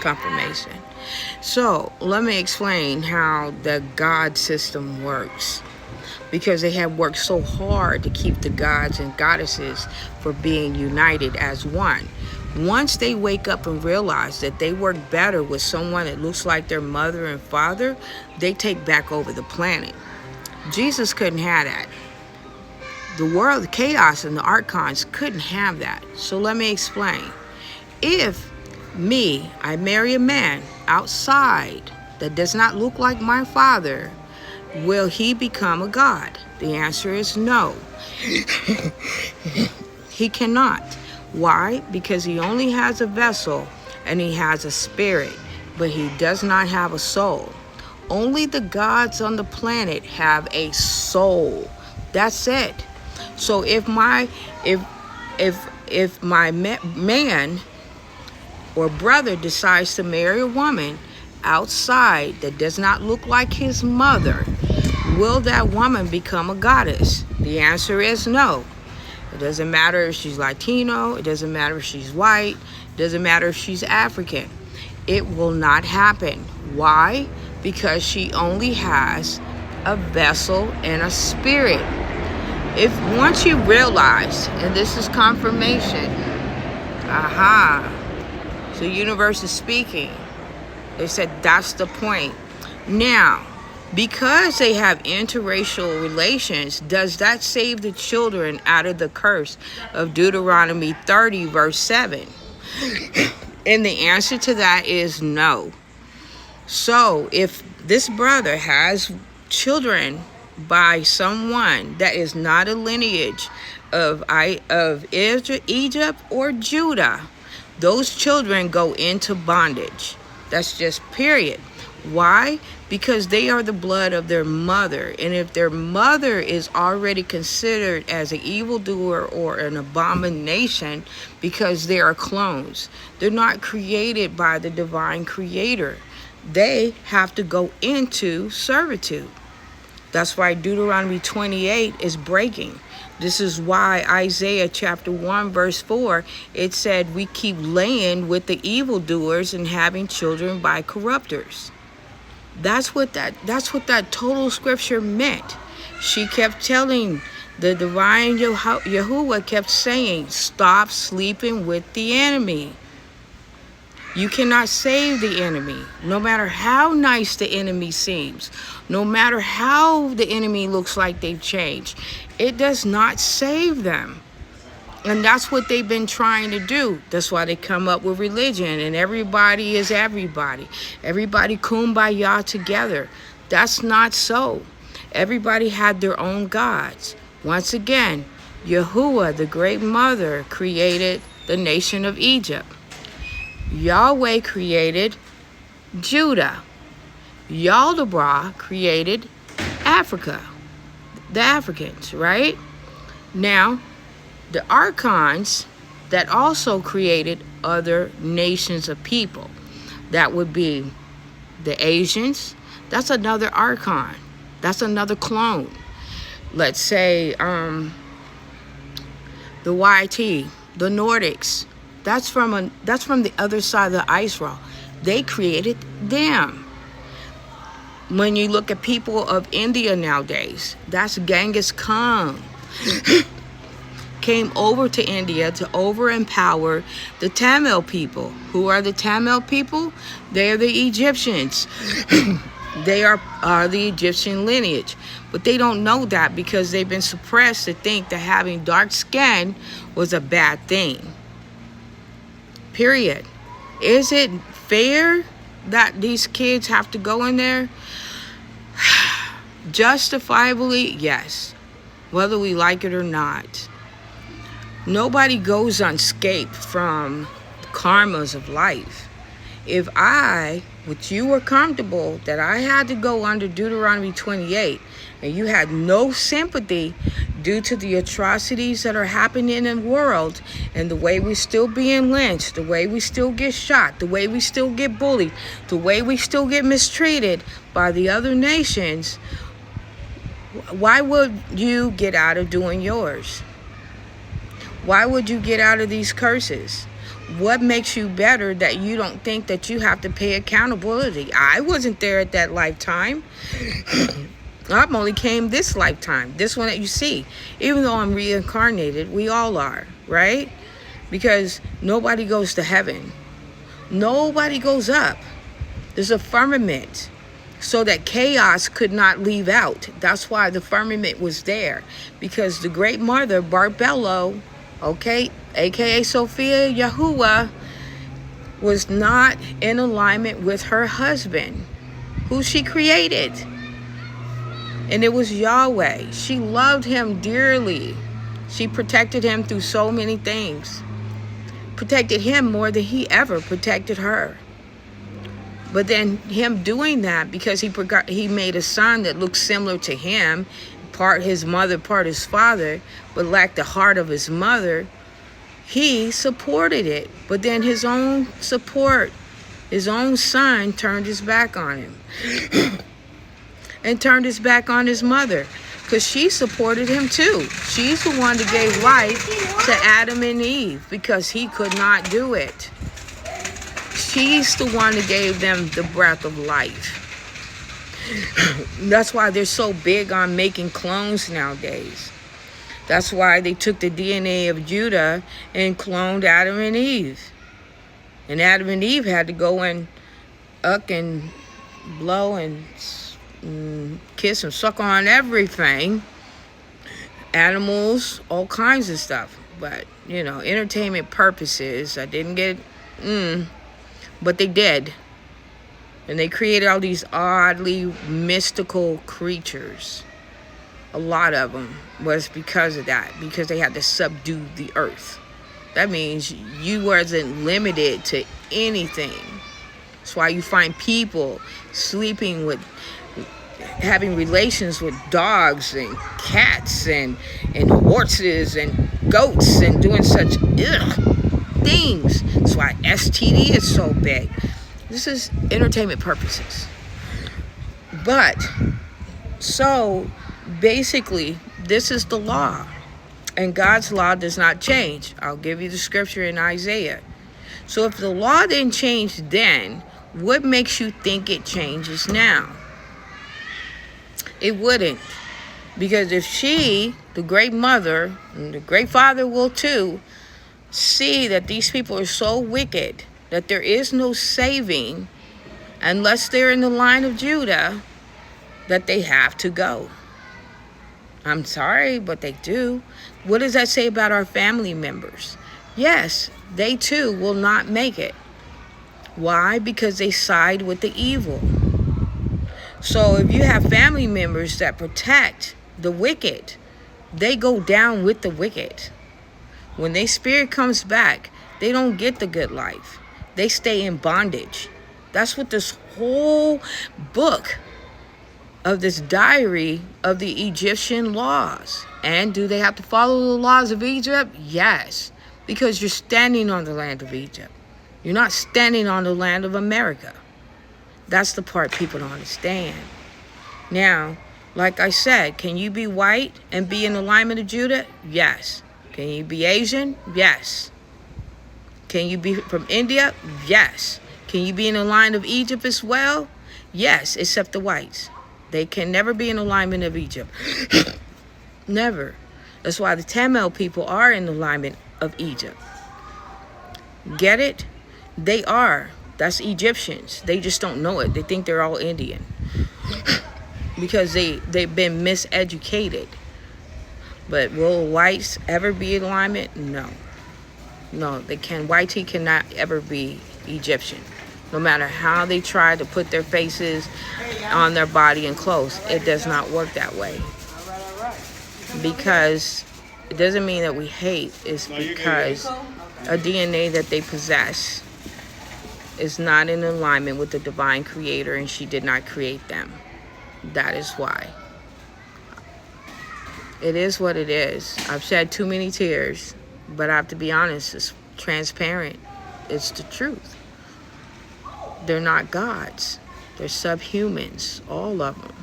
Confirmation. So let me explain how the God system works, because they have worked so hard to keep the gods and goddesses for being united as one. Once they wake up and realize that they work better with someone that looks like their mother and father, they take back over the planet. Jesus couldn't have that. The world, the chaos, and the archons couldn't have that. So let me explain. If I marry a man outside that does not look like my father, will he become a god? The answer is no. He cannot. Why? Because he only has a vessel and he has a spirit, but he does not have a soul. Only the gods on the planet have a soul. That's it. So if my man or brother decides to marry a woman outside that does not look like his mother, will that woman become a goddess? The answer is no. It doesn't matter if she's Latino, it doesn't matter if she's white, it doesn't matter if she's African. It will not happen. Why? Because she only has a vessel and a spirit. If once you realize, and this is confirmation, so the universe is speaking. They said that's the point. Now, because they have interracial relations, does that save the children out of the curse of Deuteronomy 30, verse 7? And the answer to that is no. So if this brother has children by someone that is not a lineage of Egypt or Judah, those children go into bondage. That's just period. Why? Because they are the blood of their mother. And if their mother is already considered as an evildoer or an abomination because they are clones, they're not created by the divine creator. They have to go into servitude. That's why Deuteronomy 28 is breaking. This is why Isaiah chapter 1 verse 4, it said we keep laying with the evildoers and having children by corrupters. That's what that total scripture meant. She kept telling, the divine Yahuwah kept saying, stop sleeping with the enemy. You cannot save the enemy, no matter how nice the enemy seems, no matter how the enemy looks like they've changed. It does not save them. And that's what they've been trying to do. That's why they come up with religion and everybody is everybody. Everybody kumbaya together. That's not so. Everybody had their own gods. Once again, Yahuwah, the great mother, created the nation of Egypt. Yahweh created Judah. Yaldabaoth created Africa, the Africans, right? Now, the archons that also created other nations of people, that would be the Asians. That's another archon. That's another clone. Let's say the YT, the Nordics. That's from the other side of the ice wall. They created them. When you look at people of India nowadays, that's Genghis Khan. Came over to India to over-empower the Tamil people. Who are the Tamil people? They are the Egyptians. They are the Egyptian lineage. But they don't know that because they've been suppressed to think that having dark skin was a bad thing. Period. Is it fair that these kids have to go in there? Justifiably, yes. Whether we like it or not. Nobody goes unscathed from the karmas of life. If you were comfortable that I had to go under Deuteronomy 28 and you had no sympathy due to the atrocities that are happening in the world and the way we're still being lynched, the way we still get shot, the way we still get bullied, the way we still get mistreated by the other nations, why would you get out of doing yours? Why would you get out of these curses? What makes you better that you don't think that you have to pay accountability? I wasn't there at that lifetime. I've only came this lifetime, this one that you see. Even though I'm reincarnated, we all are, right? Because nobody goes to heaven. Nobody goes up. There's a firmament so that chaos could not leave out. That's why the firmament was there. Because the great mother, Barbello, okay, aka Sophia Yahuwah, was not in alignment with her husband, who she created. And it was Yahweh. She loved him dearly. She protected him through so many things. Protected him more than he ever protected her. But then him doing that, because he made a son that looked similar to him, part his mother, part his father, but lacked the heart of his mother, he supported it. But then his own support, his own son, turned his back on him. And turned his back on his mother, because she supported him too. She's the one that gave life to Adam and Eve, because he could not do it. She's the one that gave them the breath of life. That's why they're so big on making clones nowadays. That's why they took the DNA of Judah and cloned Adam and Eve. And Adam and Eve had to go and uck and blow and kiss and suck on everything. Animals, all kinds of stuff. But, you know, entertainment purposes, I didn't get, but they did. And they created all these oddly mystical creatures. A lot of them was because of that, because they had to subdue the earth. That means you wasn't limited to anything. That's why you find people sleeping with, having relations with dogs and cats and horses and goats and doing such things. That's why STD is so big. This is entertainment purposes. But, so, basically, this is the law. And God's law does not change. I'll give you the scripture in Isaiah. So if the law didn't change then, what makes you think it changes now? It wouldn't. Because if she, the great mother, and the great father will too, see that these people are so wicked that there is no saving unless they're in the line of Judah, that they have to go. I'm sorry, but they do. What does that say about our family members? Yes, they too will not make it. Why? Because they side with the evil. So if you have family members that protect the wicked, they go down with the wicked. When their spirit comes back, they don't get the good life. They stay in bondage. That's what this whole book of this diary of the Egyptian laws. And do they have to follow the laws of Egypt? Yes, because you're standing on the land of Egypt. You're not standing on the land of America. That's the part people don't understand. Now, like I said, can you be white and be in alignment of Judah? Yes. Can you be Asian? Yes. Can you be from India? Yes. Can you be in the line of Egypt as well? Yes, except the whites. They can never be in alignment of Egypt. Never. That's why the Tamil people are in alignment of Egypt. Get it? They are. That's Egyptians. They just don't know it. They think they're all Indian. Because they've been miseducated. But will whites ever be in alignment? No. No, they can. White tea cannot ever be Egyptian. No matter how they try to put their faces on their body and clothes, it does not work that way. Because it doesn't mean that we hate. It's because a DNA that they possess is not in alignment with the divine creator, and she did not create them. That is why. It is what it is. I've shed too many tears, but I have to be honest, it's transparent. It's the truth. They're not gods. They're subhumans, all of them.